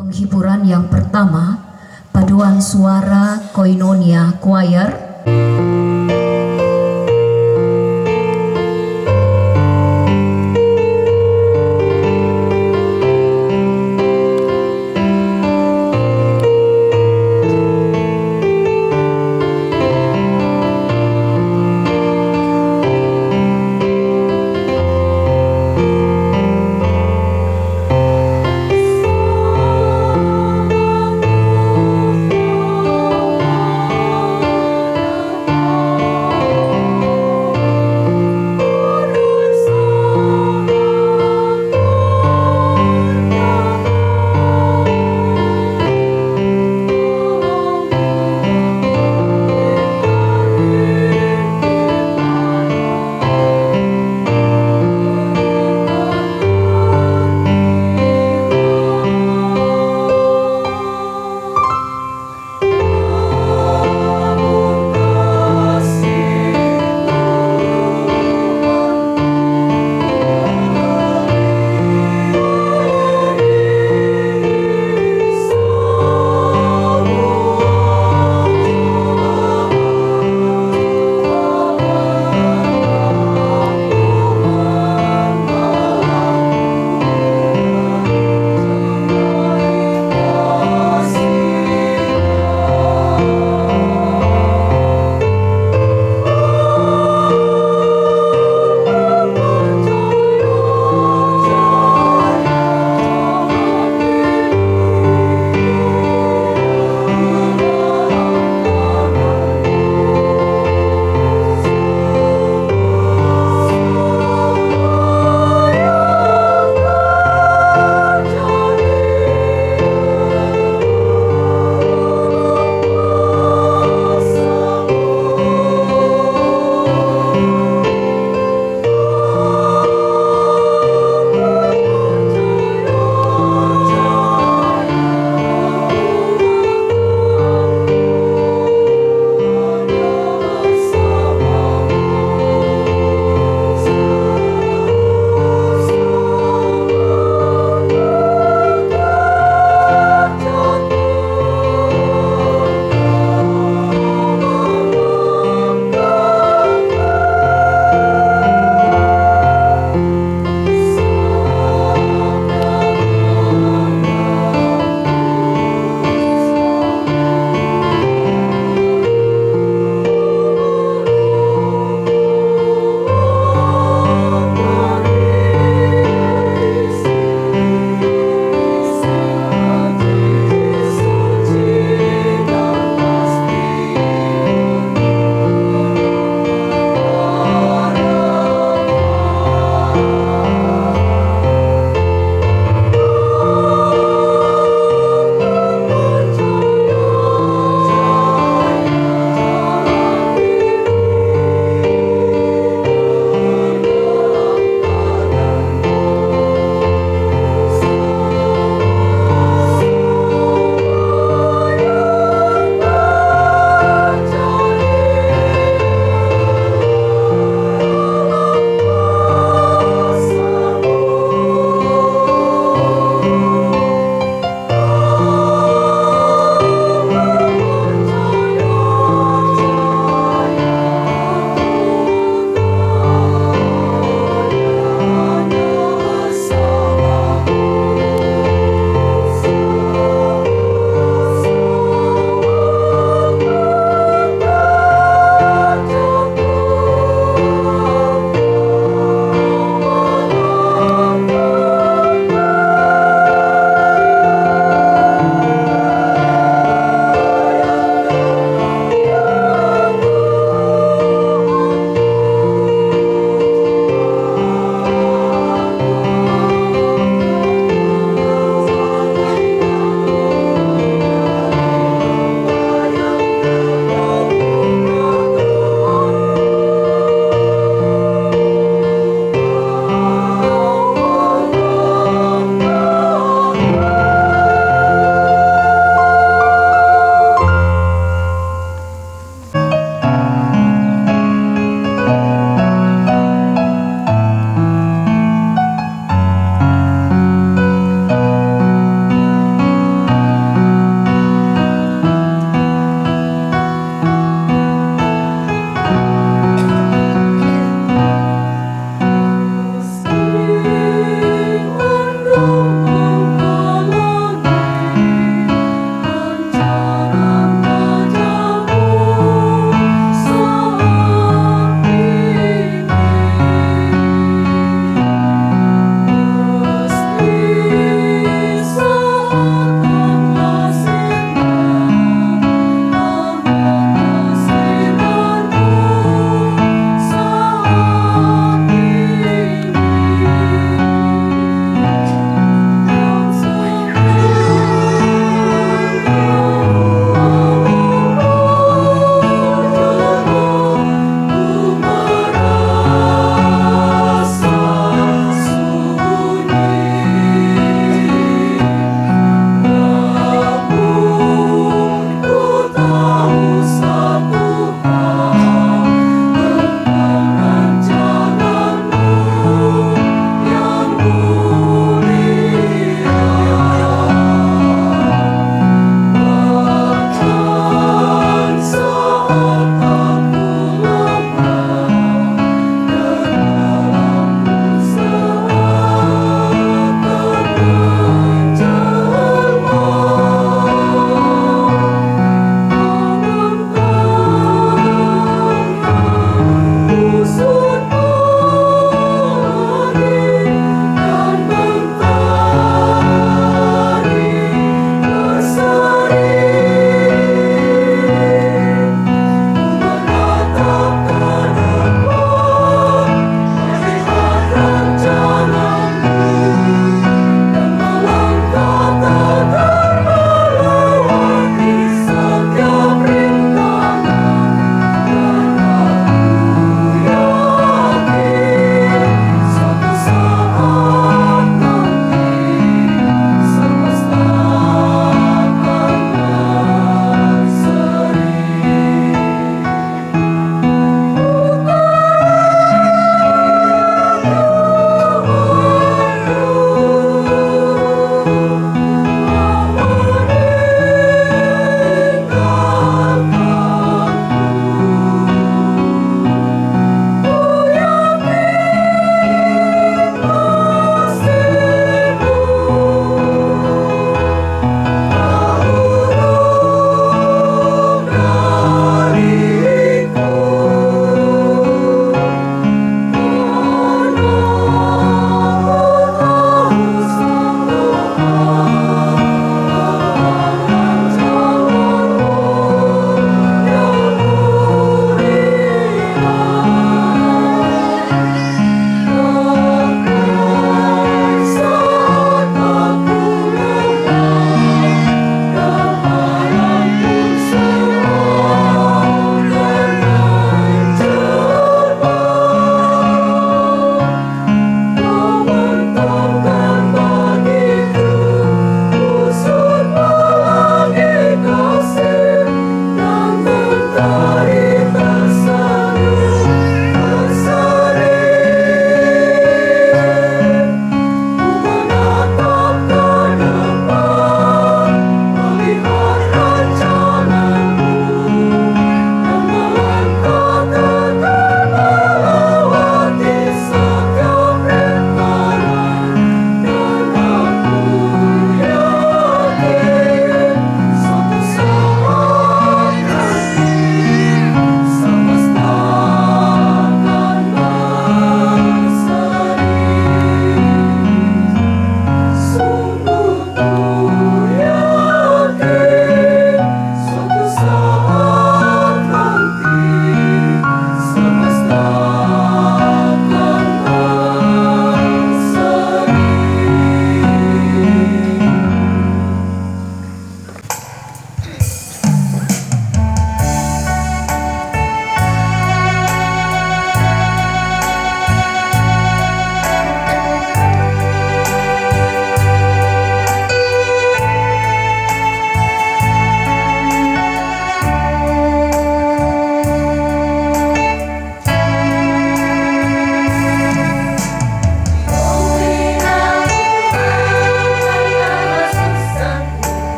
Penghiburan yang pertama, paduan suara Koinonia Choir.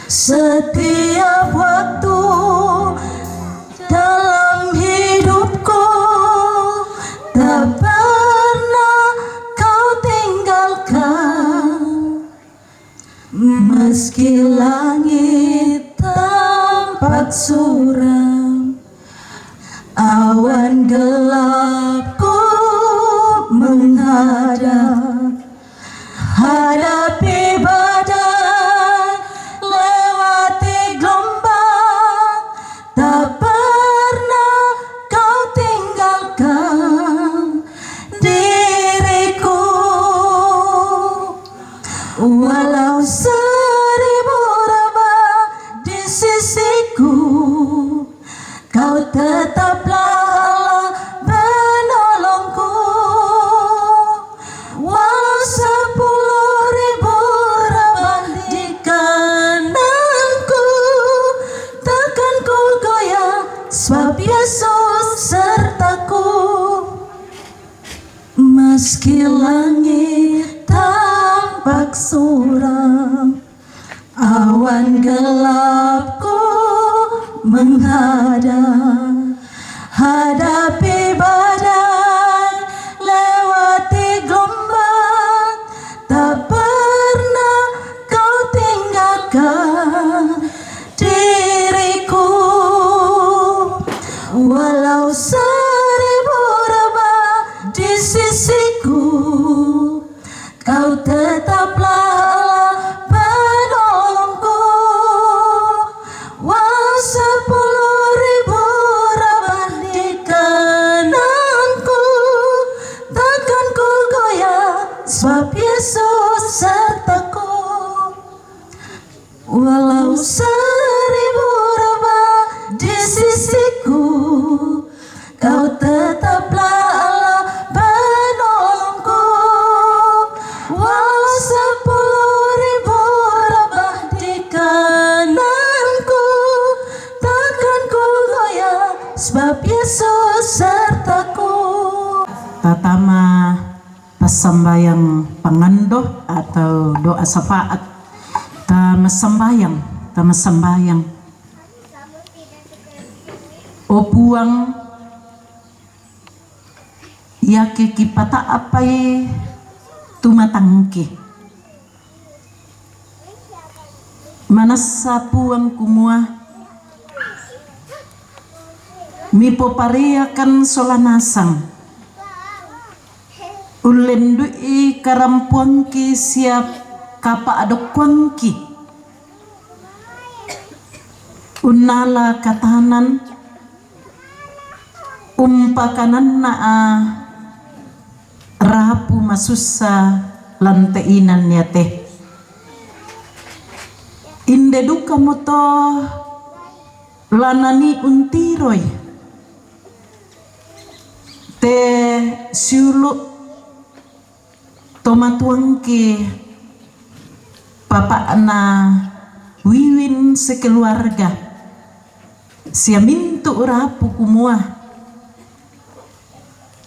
Setiap waktu dalam hidupku tak pernah kau tinggalkan. Meski langit tampak suram, awan gelapku menghadap, hadapi badai, lewati gelombang, tak pernah kau tinggalkan diriku. Walau seribu rebah di sisiku, kau tetaplah penolongku. Walau 10.000 rebah di kananku, takkan ku goyah, sebab Yesus sertaku. Meski langit tampak suram, awan gelapku menghadap, hadapi badai, lewati gelombang, tak pernah kau tinggalkan diriku. Walau 1000 rebah di sisiku, kau tetaplah penolongku. Walau 10.000 rebah di kananku, takkan ku goyah, sebab Yesus sertaku. Walau 1000 rebah di sisiku, kau tetaplah Allah penolongku. Walau 10.000 rebah di kananku, takkan ku goyah, sebab Yesus sertaku. Tatama pasambayang pangandoh atau doa syafaat. Ta masambayang. O puang yake kipata apai tumatangki. Manasa puang kumua mipo pariakan solanasang. Ulendui karampuangki siap kapa adokwangki. Unala katahanan umpakanan naa rapu masusa lanteinan yate. Inde duka moto lanani untiroy te siulu tomatuangki papa na wiwin sekeluarga siamintu rapu kumua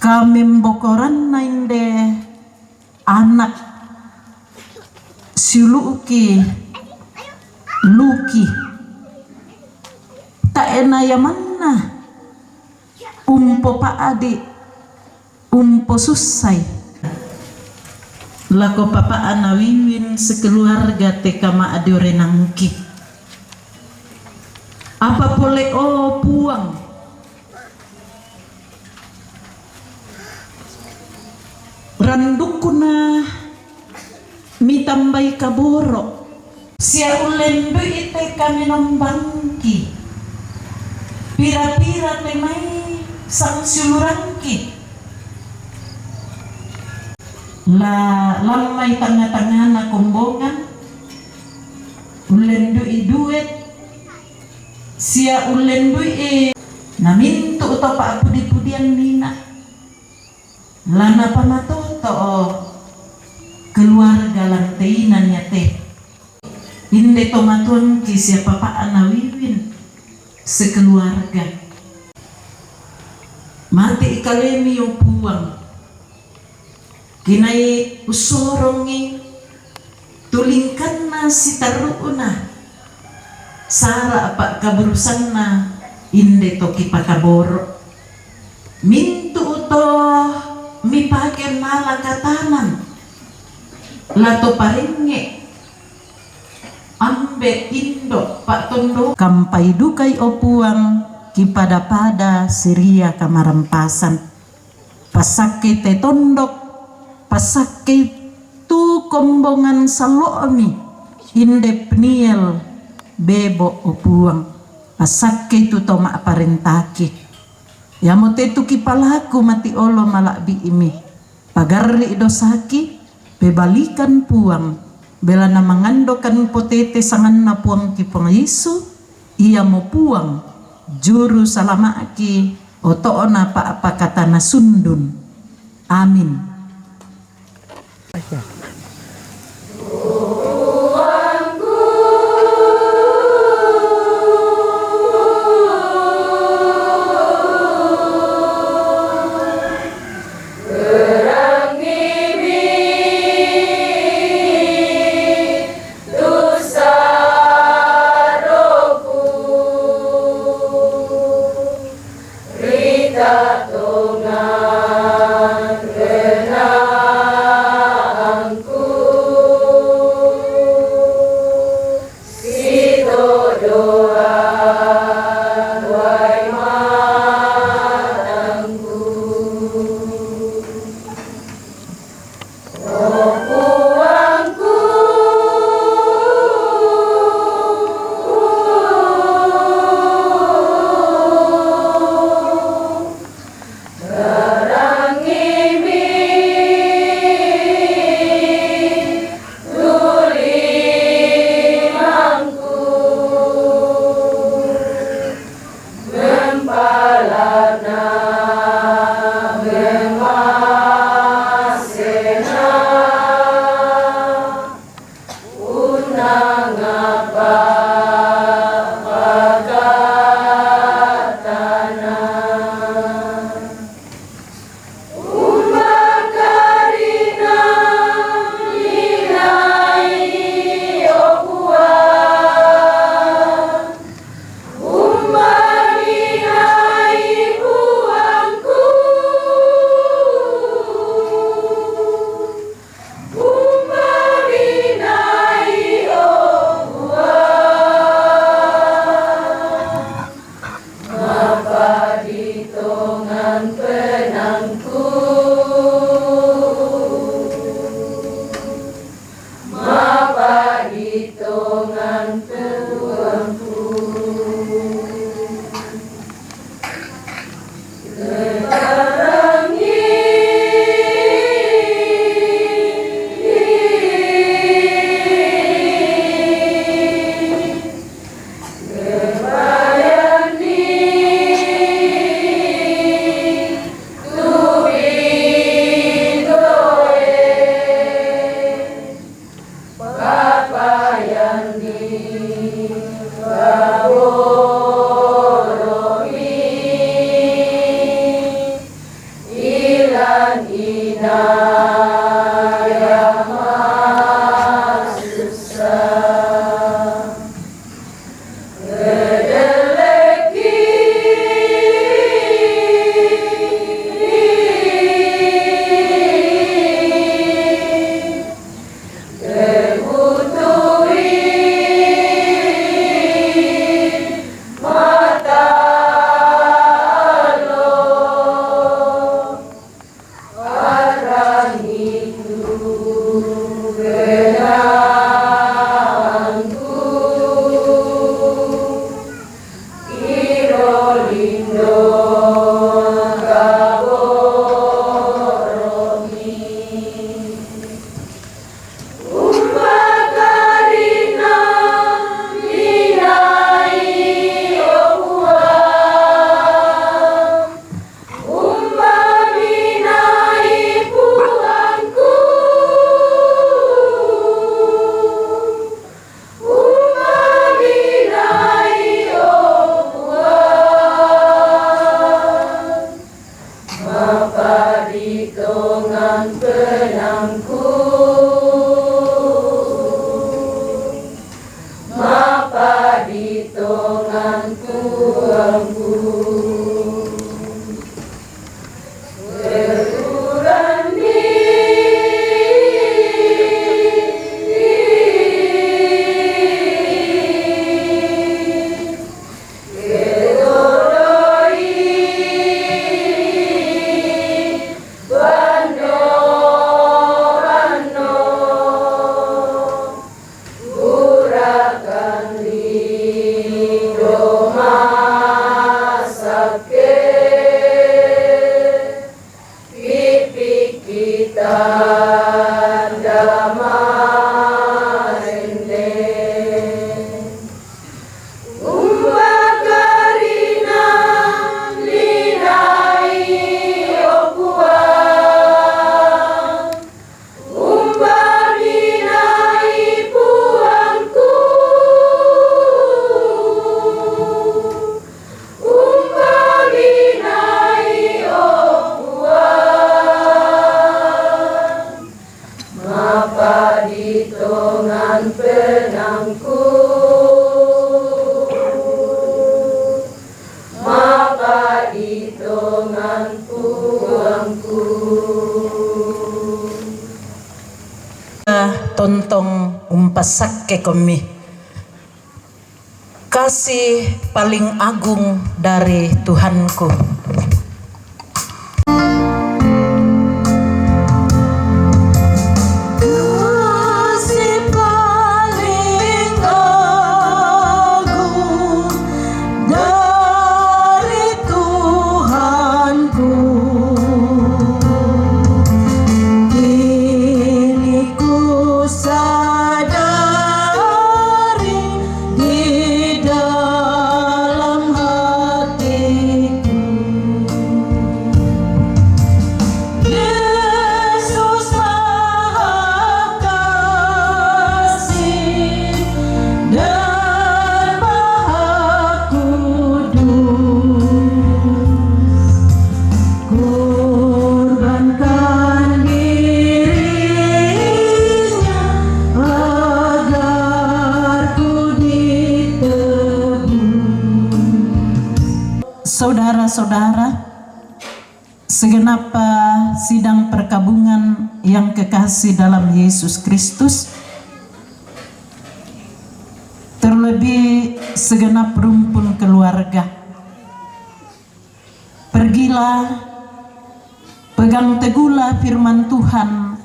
kami mbokoran na inde anak siuluki luki tak ena yamanna umpo pa adi umpo susai lako papa ana wiwin sekeluarga te kama adi renangki apa boleh puang randukuna mitambai kaboro sia ulendu ite kami nombangki pira-pira temai sang suluranki la lamai tengah-tengah na kombongan ulendu iduet sia ulendu namintu uto pa pudi-pudian nina lana pamatoto keluarga lanteinan yate inde tomatuan ki sia papa anawiwin sekeluarga mati ikalemi yung puang kinai usorongi tulingkan na si taruuna sara apa kaburusan na inde to kipakaboro mintu to mipake malakatanan lato paringe ambe indo pak tondo kampai dukai opuang kipada-pada siria kamarampasan pasake te tondok pasake tu kombongan salomi inde pniel bebo opuang pasake tu toma parentaki ya mote tu kipalaku mati olo malak bi imi pagarri dosaki bebalikan puang bela na mangandokan potete sangan na puang kipong Yesu ia mo puang juru salamaki otoona pa apa kata na sundun amin. Tontong umpasakke komi, kasih paling agung dari Tuhanku. Saudara-saudara, segenap sidang perkabungan yang kekasih dalam Yesus Kristus, terlebih segenap rumpun keluarga, pergilah, pegang teguhlah firman Tuhan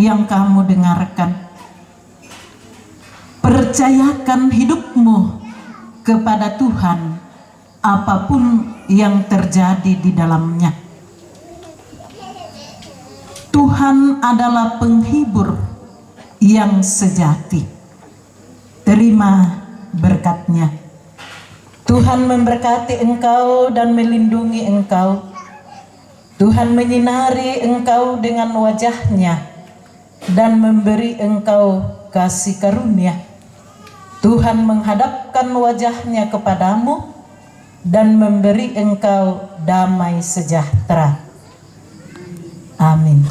yang kamu dengarkan. Percayakan hidupmu kepada Tuhan, apapun yang terjadi di dalamnya. Tuhan adalah penghibur yang sejati. Terima berkat-Nya. Tuhan memberkati engkau dan melindungi engkau. Tuhan menyinari engkau dengan wajah-Nya dan memberi engkau kasih karunia. Tuhan menghadapkan wajah-Nya kepadamu dan memberi engkau damai sejahtera. Amin.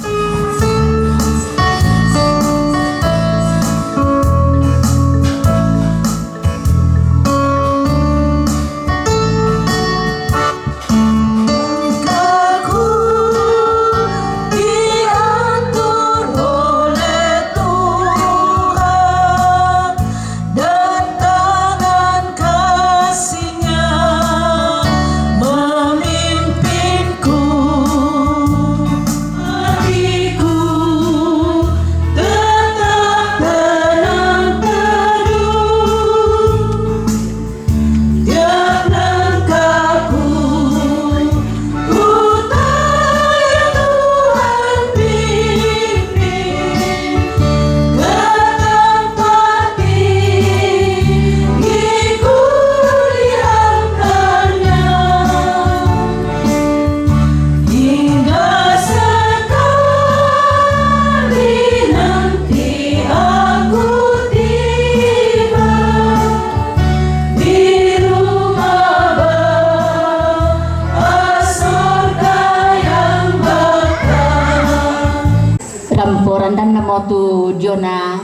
Ramporan namotu Jona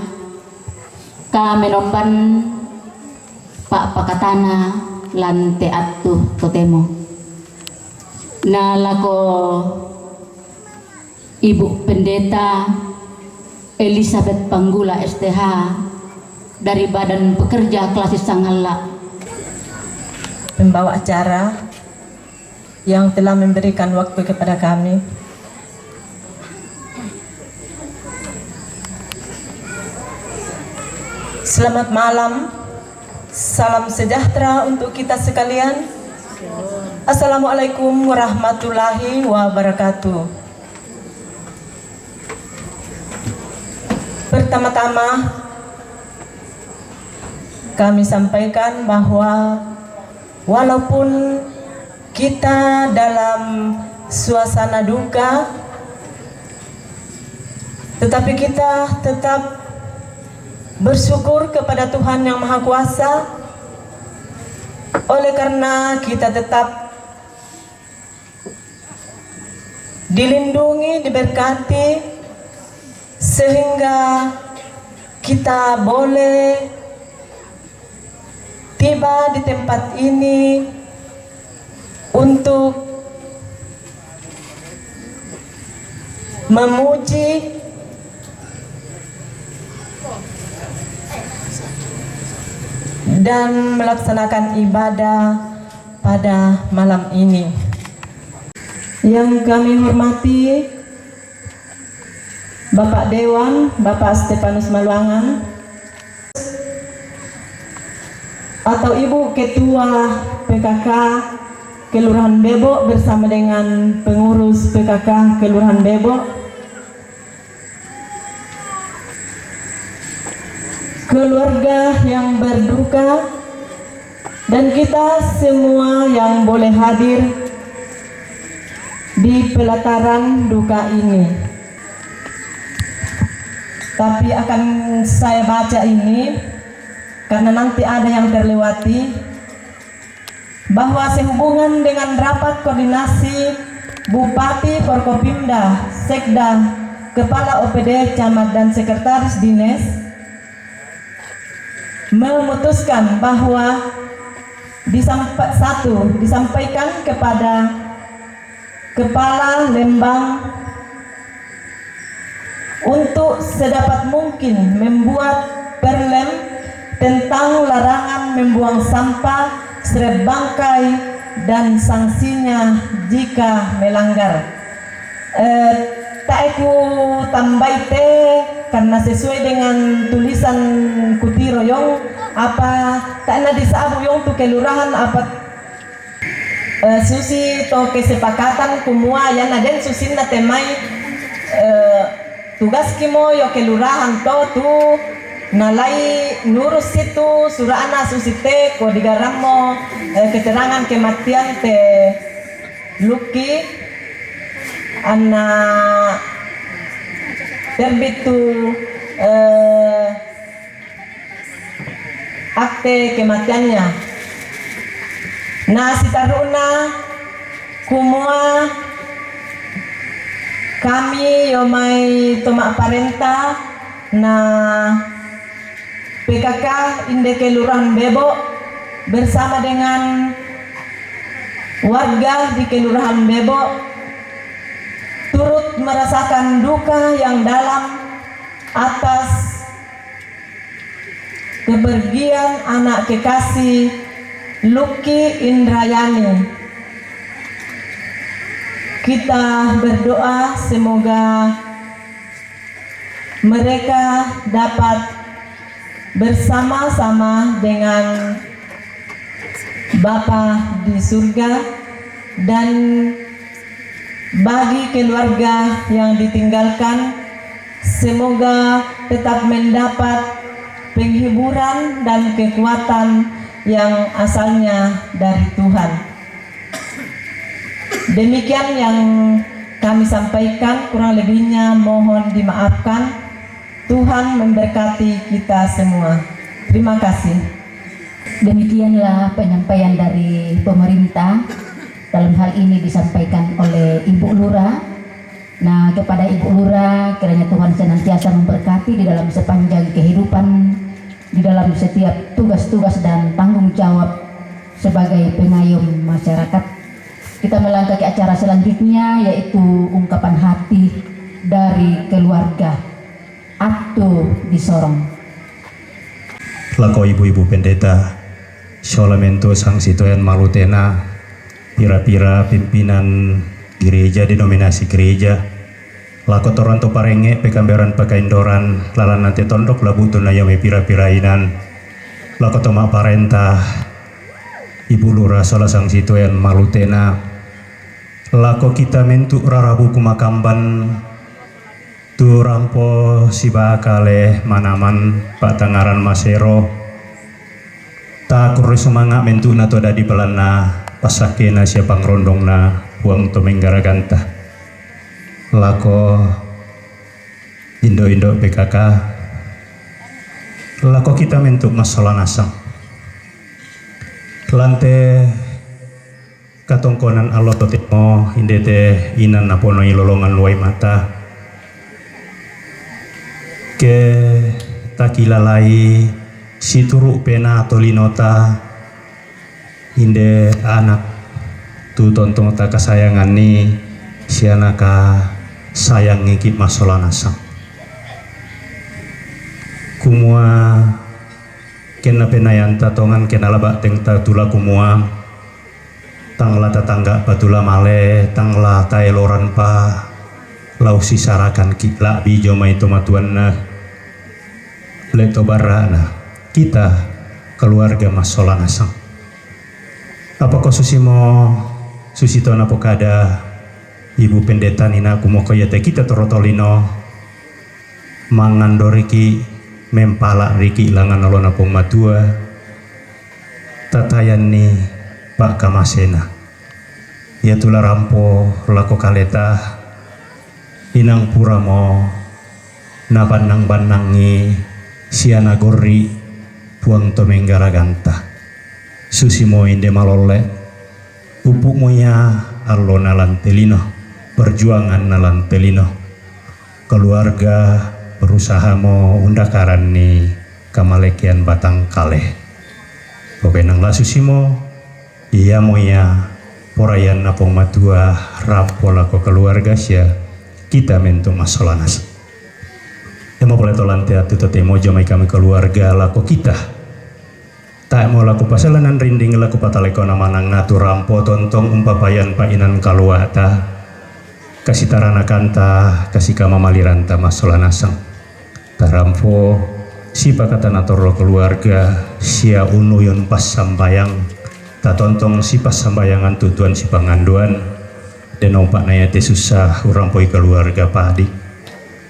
ka menomban Pak Pakatana lan te atu totemo. Na lako Ibu Pendeta Elizabeth Panggula STH dari Badan Pekerja Klasis Sanggala, pembawa acara yang telah memberikan waktu kepada kami. Selamat malam, salam sejahtera untuk kita sekalian. Assalamualaikum warahmatullahi wabarakatuh. Pertama-tama kami sampaikan bahwa walaupun kita dalam suasana duka, tetapi kita tetap bersyukur kepada Tuhan Yang Maha Kuasa, oleh karena kita tetap dilindungi, diberkati, sehingga kita boleh tiba di tempat ini untuk memuji dan melaksanakan ibadah pada malam ini. Yang kami hormati Bapak Dewan, Bapak Stefanus Maluangan, atau Ibu Ketua PKK Kelurahan Bebo bersama dengan pengurus PKK Kelurahan Bebo, keluarga yang berduka, dan kita semua yang boleh hadir di pelataran duka ini. Tapi akan saya baca ini karena nanti ada yang terlewati, bahwa sehubungan dengan rapat koordinasi Bupati, Forkopimda, Sekda, Kepala OPD, Camat, dan Sekretaris Dinas memutuskan bahwa disampaikan kepada Kepala Lembang untuk sedapat mungkin membuat perlem tentang larangan membuang sampah, seret bangkai, dan sanksinya jika melanggar. Tak aku tambah karena sesuai dengan tulisan Kutiro Yong, apa tak ada disabu Yong tu kelurahan apa susi to kesepakatan kumua yang ada susi na temai tugas kimo yo kelurahan to tu nalai nurus itu surana susite ko digaramo keterangan kematian te Luki ana terbit tu akte kematiannya. Nah, si taruna kumua kami yomai tomak parenta na PKK Inde Kelurahan Bebo bersama dengan warga di Kelurahan Bebo turut merasakan duka yang dalam atas kepergian anak kekasih Luki Indrayani. Kita berdoa semoga mereka dapat bersama-sama dengan Bapa di surga, dan bagi keluarga yang ditinggalkan semoga tetap mendapat penghiburan dan kekuatan yang asalnya dari Tuhan. Demikian yang kami sampaikan, kurang lebihnya mohon dimaafkan. Tuhan memberkati kita semua. Terima kasih. Demikianlah penyampaian dari pemerintah. Dalam hal ini disampaikan oleh Ibu Lurah. Nah, kepada Ibu Lurah, kiranya Tuhan senantiasa memberkati di dalam sepanjang kehidupan, di dalam setiap tugas-tugas dan tanggung jawab sebagai pengayom masyarakat. Kita melangkah ke acara selanjutnya, yaitu ungkapan hati dari keluarga Atu di Sorong. Lako ibu-ibu pendeta, Solamento Sang Situen Malutena, pira-pira pimpinan gereja, denominasi gereja, lako Toronto Parenge, pekamberan pakaindoran, lalan nanti tondok labutun ayame pira-pirainan, lako Toma Parenta, Ibu Lura Sola Sang Situen Malutena, lako kita mentu rarabu kumakamban, tu rampo sibakale manaman Pak Tangaran Masero, tak kurri sumanga mentu na to dadi pelana pasakena siapang rondong na buang to menggaraganta, lako Indo-Indo PKK, lako kita mentu masalah nasang, lante katongkonan Allah totimo indete inan napono ilolongan luai mata, ke takilalai situru pena tolinota inde anak tu tontong ta kasayangan ni sianaka sayang ngikip masalah nasang kumua kena penayan tatongan kena labak teng tula kumua tangla tatangga patula male tangla taeloran pa lau sisarakan kikla bijo mai tomatuan na leto barana kita keluarga masola nasang apakah susito napokada ibu pendeta nina kumoko yate kita torotolino mangandoriki mempala riki ilangan olona pong matua tatayan ni Pak Kamasena ya tula rampo lako kaleta inang puramo na banang-banangi siana gorri buang to menggaraganta susimo inde malole upuk moya allo nalan telino perjuangan nalan telino keluarga berusaha mo undakaran ni kamalekian batang kaleh obenang la susimo iya moya porayan napong matua rapola ko keluarga sia kita mentu masolanas yang mau boleh tolan teatu temo jamai kami keluarga lako kita tak mau laku pasalanan rinding laku pataleko nama nang ngatu rampo tontong umpapayan painan kaluata kasih tarana kanta kasih kama maliranta masolanasang tarampo si pakatan atoro keluarga sia unuyun pas sambayang tak tontong si pas sambayangan tutuan si panganduan dan opak naya te susah urampoi keluarga padi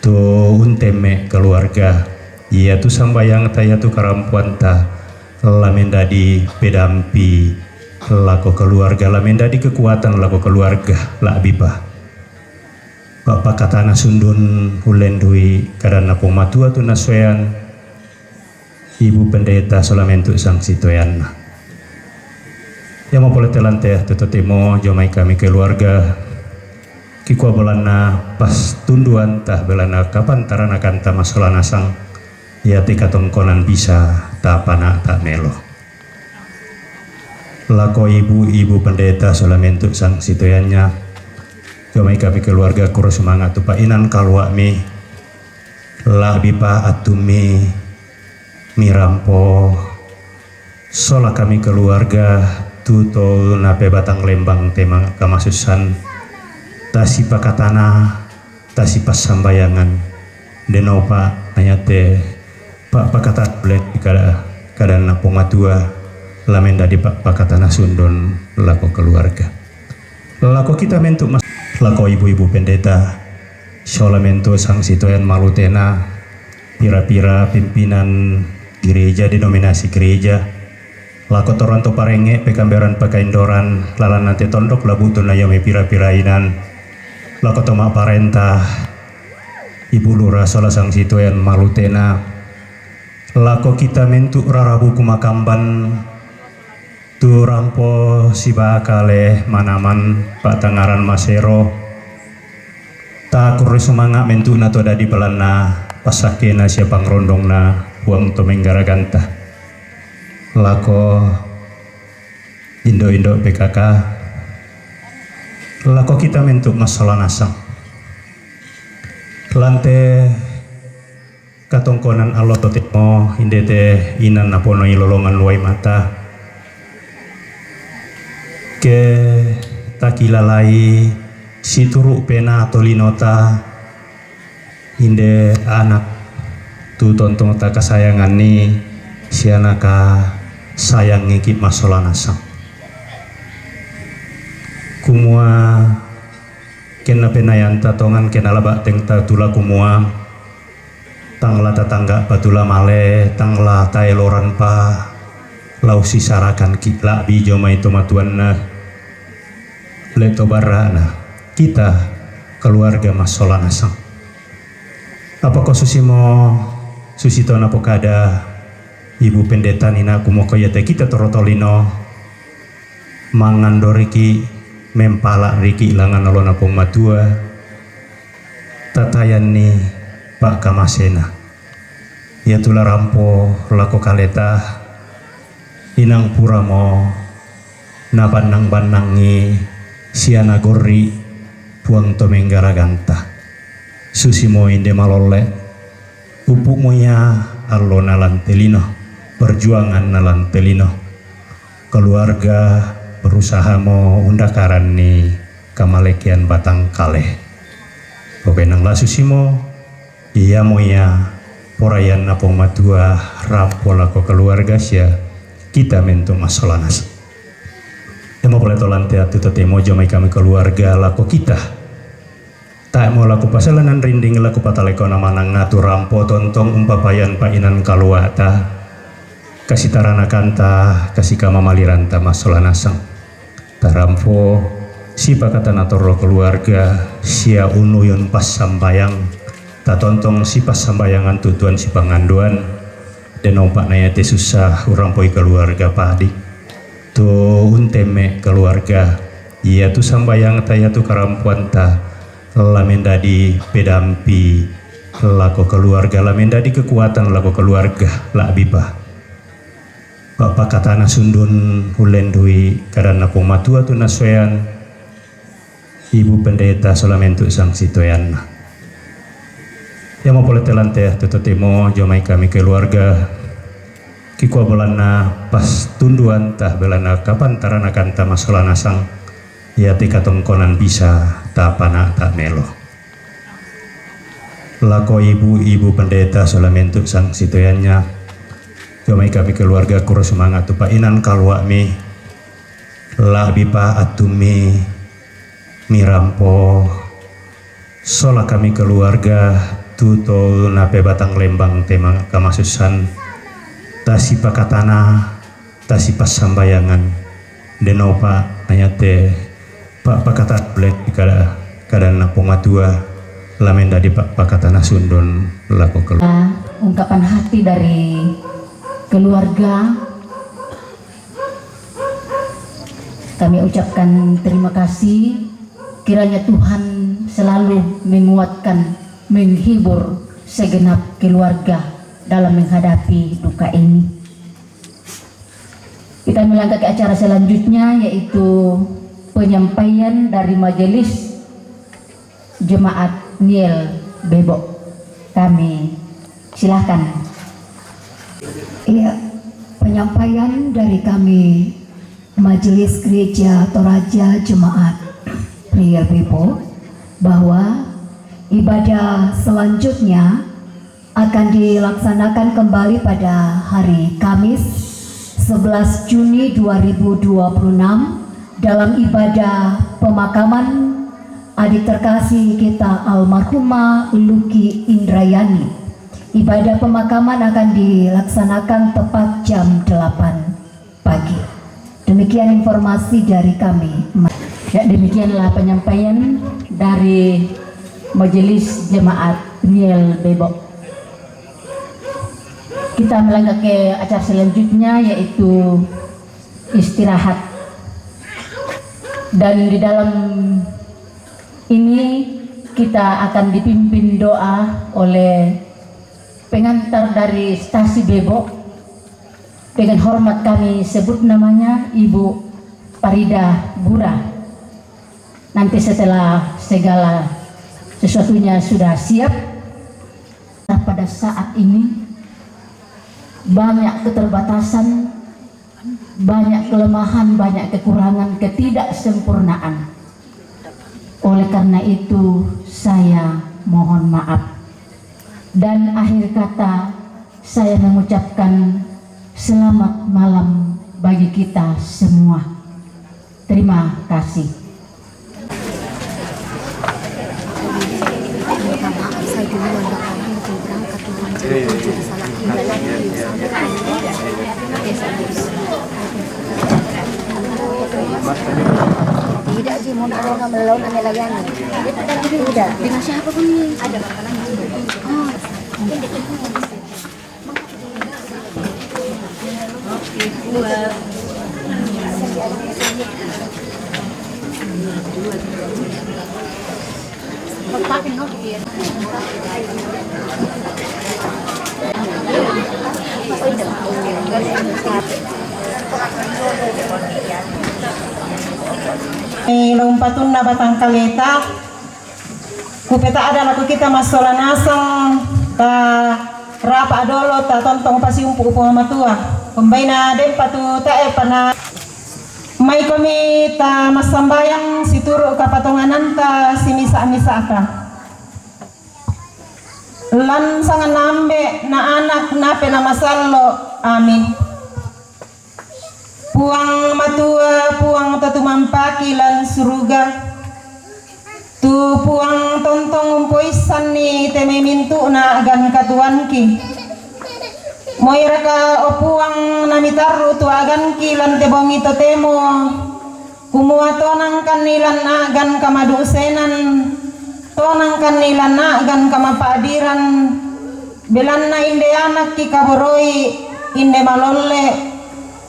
tu unteme keluarga iya tu sambayang taya tu karampuan ta lamendadi pedampi lako keluarga lamendadi kekuatan lako keluarga la biba bapak katana sundun ulendui kadana pomatua tu naswean ibu pendeta solamentu sang situyan yang mau boleh telante tututimo jomai kami keluarga kikwa belana pas tunduan tah belana kapan tarana kanta masalah nasang ya tika tongkonan bisa tak pana tak melo lako ibu pendeta solamentu sang situyannya jomai kami keluarga kuro semangat tu painan kalwa mi lah bipa atumi mirampo sola kami keluarga tuto nape batang lembang tema kamasusan tasi pakatana tasi pas sambayangan denopa nanyate pak pakatan blek kada napong matua lamenda di pak pakatana sundon lako keluarga lako kita mentu mas lako ibu-ibu pendeta solamento sang situen malutena pira-pira pimpinan gereja denominasi gereja lako Toronto Parenge pekamberan pakaindoran lalan nanti tondok labutun ayame pira-pirainan lako Toma Parenta Ibu Lura Sola Sang Situen Malutena lako kita mentu rarabu kumakamban tu rampo sibakale manaman Pak Tangaran Masero tak kurri sumanga mentu na to dadi pelana pasakena siapang rondong na buang to menggaraganta lako Indo-Indo PKK lako kita mentuk masalah nasang lante katongkonan Allah totemo indete inan napono ilolongan luai mata ke takilalai situru pena tolinota inde anak tu tontong ta kasayangan ni sianaka sayang ngikip masalah nasang kumua kena penayan tatongan kena labak teng tula kumua tangla tatangga batula male tangla taeloran pa lau sisarakan kikla bijo mai tomatuan na leto barana kita keluarga masola nasang apakah susito napokada ibu pendeta nina kumoko yate kita torotolino mangandoriki mempala riki ilangan olona pematua tatayan ni Pak Kamasena ya tula rampo lako kaleta inang puramo na banang-banangi siana gori puang tomenggara ganta susimo inde malole upuk moya allo nalantelino perjuangan nalantelino keluarga berusaha mau undakaran ni kamalekian batang kaleh obenang lasusimo iya moya porayan napong matua rapo lako keluarga sia kita mentung masolanas emo boleh tolante atu temo jomai kami keluarga lako kita tak mau laku pasalanan rinding laku pataleko namanang ngatu rampo tontong umpapayan painan kaluata kasih tarana kanta kasih kamamaliranta masolanasang tarampo si pakatan atoro keluarga sia unuyun pas sambayang tak tontong si pas sambayangan tutuan si panganduan dan ompak naya te susah urampoi keluarga padi tu unteme keluarga iya tu sambayang taya tu karampuan ta lamendadi pedampi lako keluarga lamendadi kekuatan lako keluarga la bibah Bapak katana sundun ulendui karena pematua tu nasoyan ibu pendeta solamente sang sitoyan yang mau boleh telante tetemo jomai kami keluarga kikwa belana pas tunduan tah belana kapan tarana kanta masalah nasang ya tika tongkonan bisa tak pana tak melo lako ibu pendeta solamente sang sitoyannya jomai kami keluarga kuro semangat tupa inan kalwa mi lah bipa atumi mirampo sola kami keluarga tuto nape batang lembang tema kamasusan tasipa katana tasipa sambayangan denopa nayate pak pakata blek kada napongatua lamen dari pak pakatana sundon lako keluarga ungkapan hati dari keluarga kami ucapkan terima kasih kiranya Tuhan selalu menguatkan menghibur segenap keluarga dalam menghadapi duka ini. Kita melangkah ke acara selanjutnya yaitu penyampaian dari Majelis Jemaat Niel Bebok. Kami silahkan. Iya, penyampaian dari kami Majelis Gereja Toraja Jemaat Niel Bebok bahwa ibadah selanjutnya akan dilaksanakan kembali pada hari Kamis 11 Juni 2026 dalam ibadah pemakaman adik terkasih kita almarhumah Luki Indrayani. Ibadah pemakaman akan dilaksanakan tepat jam 8 pagi. Demikian informasi dari kami. Ya, demikianlah penyampaian dari Majelis Jemaat Niel Bebok. Kita melangkah ke acara selanjutnya yaitu istirahat. Dan di dalam ini kita akan dipimpin doa oleh pengantar dari stasi Bebok. Dengan hormat kami sebut namanya Ibu Parida Bura. Nanti setelah segala sesuatunya sudah siap, pada saat ini banyak keterbatasan, banyak kelemahan, banyak kekurangan, ketidaksempurnaan. Oleh karena itu saya mohon maaf. Dan akhir kata saya mengucapkan selamat malam bagi kita semua. Terima kasih. Tidak sih, mau nggak melelon lagi tidak dengan siapa pun nih ada makanan Lompatun na batang kaleta kupeta ada laku kita masola nasang ta rapa adolo ta tontong pasi umpu matua pembaina dem patu ta pana mai kami ta masambayang situru kapatonganan ta simisa-misa ka lan sangan nambe na anak na pena masallo amin. Puang matua, puang tatumampaki lan suruga. Tu puang tontong umpoisan ni teme mintu na agan katuanki. Moira ka o puang namitaru tu agan ki lan tebongi totemo. Kumua tonang kanilan agan kamadusenan. Tonang kanilan agan kamapadiran. Belan na inde anak ki kaboroi inde malole.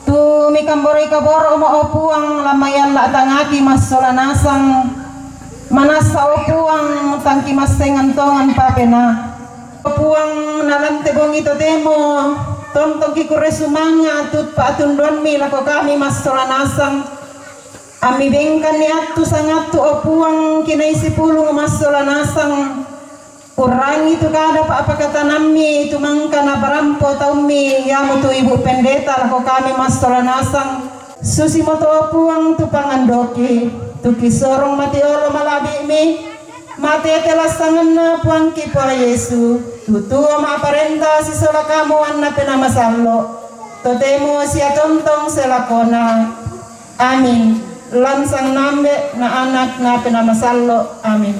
Tu mi kambori kaboro mo opuang lamayan la tangaki masola nasang manasa opuang tangki masengan tongan papena opuang nalam tebong ito demo tontong kikure sumanga tut patunduan mi lako kami masola nasang ami bengkan ni atu sangat tu opuang kinaisi pulung masola nasang orang itu kada apa kata nami itu mangkana barampo taumi ya mutu ibu pendeta lako kami mastola nasang susi moto puang tu pangandoki tu kisorong mati olo malabi mi mati telas tangan na puang kipa Yesu tu ma aparenta si sola kamu anna pena masallo totemo si atontong selakona amin lansang nambe na anak na pena masallo amin.